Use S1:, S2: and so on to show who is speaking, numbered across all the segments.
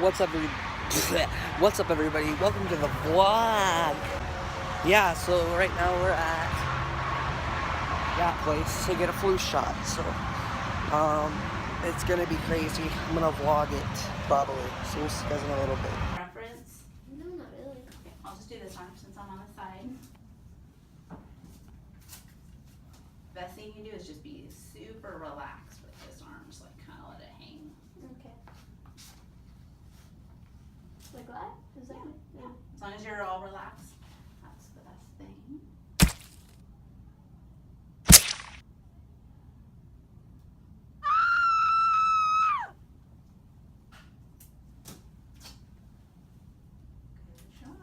S1: What's up, What's up, everybody? Welcome to the vlog. Yeah, so right now we're at that place to get a flu shot. So, it's gonna be crazy. I'm gonna vlog it probably. So we'll see you guys in a little bit.
S2: Reference?
S3: No, not really.
S2: Okay, I'll just do this arm since I'm on the side. Best thing you can do is just be super relaxed with this arm, just like kind of let it hang.
S3: Okay. Like that? Is that good?
S2: Yeah. As long as you're all relaxed, that's the best thing. Good job.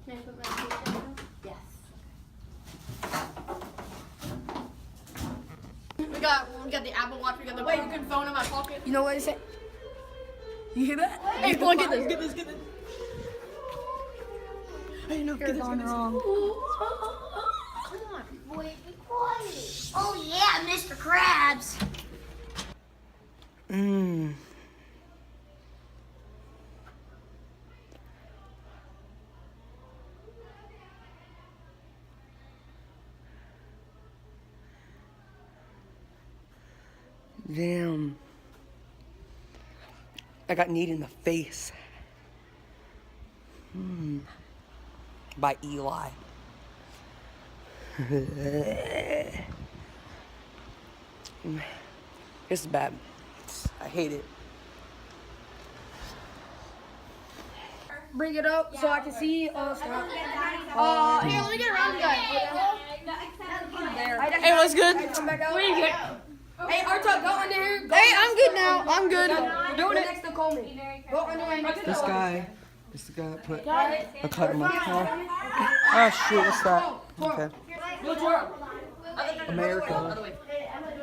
S3: Can I put my feet down?
S2: Yes.
S4: We got the Apple Watch. We got the good phone in my pocket.
S5: You know what I said? You hear that?
S4: Hey, come on, get this.
S5: Hey, no, get this,
S3: Gone wrong.
S4: Come on.
S3: Boy, be quiet. Oh yeah, Mr. Krabs.
S1: Damn. I got kneed in the face. By Eli. This is bad. I hate it.
S5: Bring it up so I can see. Stop.
S4: Here, let me get around, guys.
S5: Hey,
S4: what's good?
S5: Come back out.
S4: What are you good?
S5: Hey, Arta, go under here. Go
S4: Hey, I'm good now. I'm good.
S5: We're doing it. Next to Coleman. Go under here.
S1: This guy that put a cut in my car. Oh shoot, what's that? Okay. America.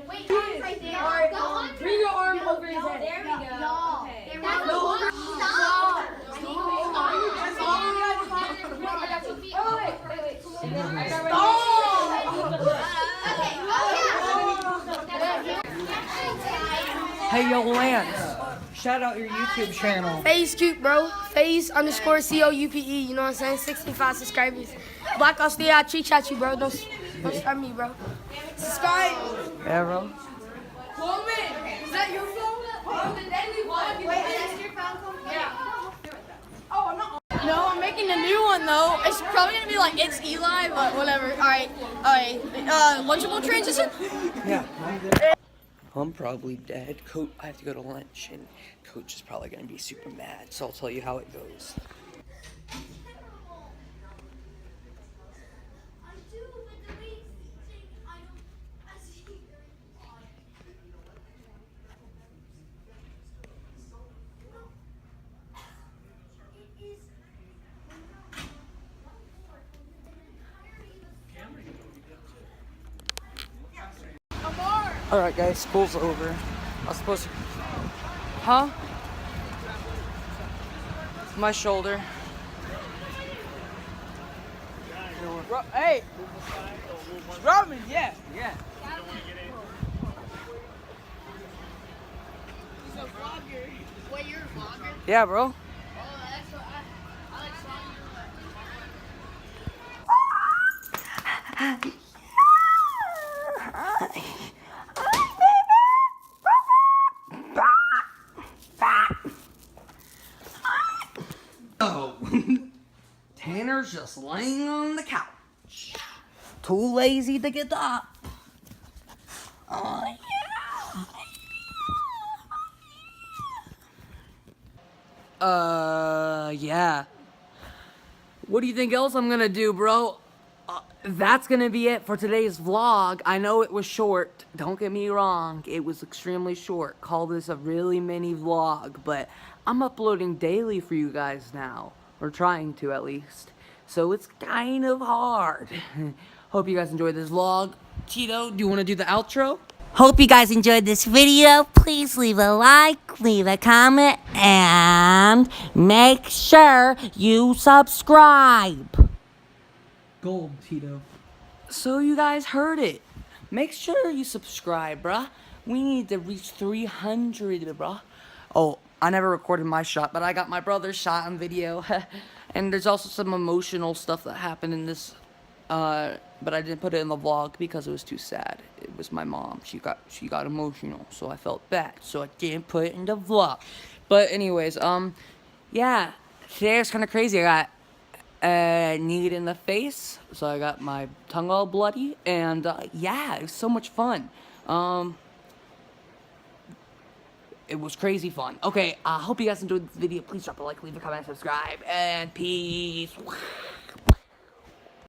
S3: Wait, arms right there.
S5: Alright,
S3: Go on.
S5: bring your arm over his head.
S3: There we go. Okay. That's
S5: No.
S3: Stop.
S1: Hey, yo, Lance. Shout out your YouTube channel.
S5: Face cute, bro. Face underscore COUPE. You know what I'm saying? 65 subscribers. Black I'll stay out. Cheek at you, bro. Don't start me, bro. Subscribe.
S1: Yeah, bro.
S5: Coleman, is that your phone? The deadly one.
S3: Wait, that's your phone, Coleman?
S4: No, I'm making a new one though. It's probably gonna be like It's Eli, but whatever. All right. Lunchable transition.
S1: Yeah. I'm probably dead. I have to go to lunch, and Coach is probably gonna be super mad. So I'll tell you how it goes. Alright guys, school's over. I was supposed to... Huh? My shoulder. Hey! Ramen, yeah.
S4: He's a vlogger. Wait, you're a vlogger?
S1: Yeah, bro.
S4: Oh, that's what I like
S1: Oh. Tanner's just laying on the couch. Too lazy to get up. Oh, yeah. What do you think else I'm gonna do, bro? That's gonna be it for today's vlog. I know it was short. Don't get me wrong. It was extremely short. Call this a really mini vlog, but I'm uploading daily for you guys now. Or trying to, at least. So it's kind of hard. Hope you guys enjoyed this vlog. Tito, do you want to do the outro?
S6: Hope you guys enjoyed this video. Please leave a like, leave a comment, and make sure you subscribe.
S1: Gold, Tito. So you guys heard it. make sure you subscribe, bruh. We need to reach 300, bruh. Oh, I never recorded my shot, but I got my brother's shot on video. And there's also some emotional stuff that happened in this, but I didn't put it in the vlog because it was too sad. It was my mom. She got emotional, so I felt bad. So I didn't put it in the vlog. But anyways, yeah, today was kind of crazy. I got kneed in the face, so I got my tongue all bloody, and yeah, it was so much fun. It was crazy fun. Okay, I hope you guys enjoyed this video. Please drop a like, leave a comment, subscribe, and peace.